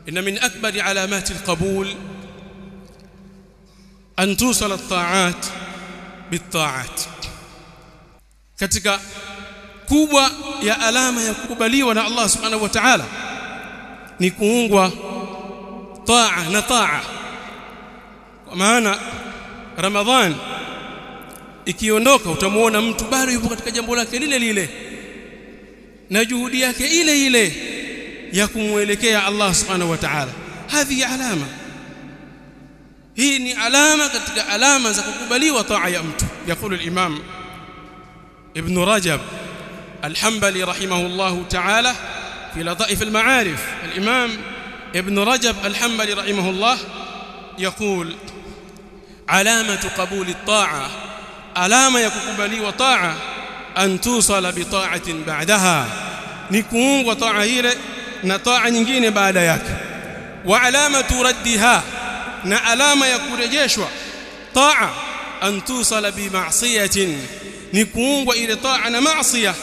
inna min akbari alamati alqabul an tusal at-ta'at bit-ta'at. Katika kubwa ya alama ya kukubaliwa na Allah subhanahu wa ta'ala ni kuungwa taa na taa. Kwa maana Ramadhan ikiondoka utamuona mtu bado yupo katika jambo lake lile lile na juhudi yake ile ile ya kumuelekea Allah subhanahu wa ta'ala. Hadhi alama, hii ni alama katika alama za kukubaliwa taa ya mtu. Yakulu al-Imam Ibn Rajab al-Hanbali rahimahullahu ta'ala fi lataif al-ma'arif. Al-Imam Ibn Rajab al-Hanbali rahimahullah يقول علامة قبول الطاعة، علامة يكقبلي وطاعة أن توصل بطاعة بعدها، نكون وطاعة هي نطاعة nyingine baada yake. وعلامة ردها، na alama ya kurejeshwa taa an tusala bi ma'siyatin, ni kuungwa ile taa na maasiya.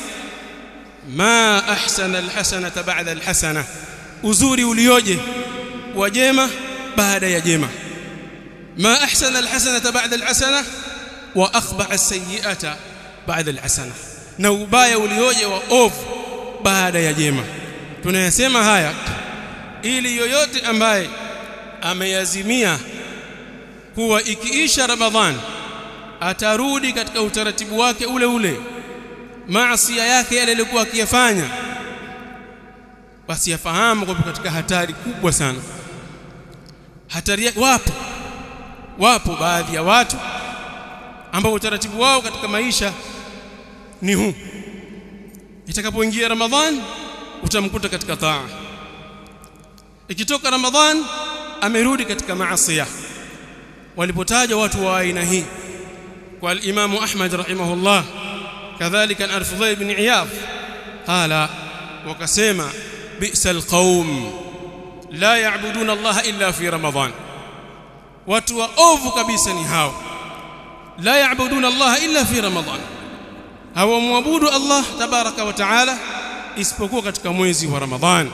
Ma ahsana alhasanata ba'da alhasana, uzuri ulioje wa jema baada ya jema. Ma ahsana alhasanata ba'da alhasana wa akhba'a as-sayyi'ata ba'da alhasana, na ubaya ulioje wa ovu baada ya jema. Tunayasema haya ili yoyote ambaye ameyazimia kuwa ikiisha Ramadhan atarudi katika utaratibu wake ule ule, maasi yake yale alikuwa akiyafanya, basi yafahamu kwa katika hatari kubwa sana. Hatari wapo baadhi ya watu ambao utaratibu wao katika maisha ni huu: itakapoingia Ramadhan utamkuta katika taa, ikitoka Ramadhan amerudi katika maasi. Walipotaja watu wa aina hii kwa al-Imam Ahmad rahimahullah, kadhalika al-Fudayl ibn Iyadh, qala, wakasema bi'sal qaum la ya'buduna Allah illa fi Ramadhan. Watu waovu kabisa ni hao, la ya'buduna Allah illa fi Ramadhan, hawamwabudu Allah tabaraka wa taala isipokuwa katika mwezi wa Ramadhan.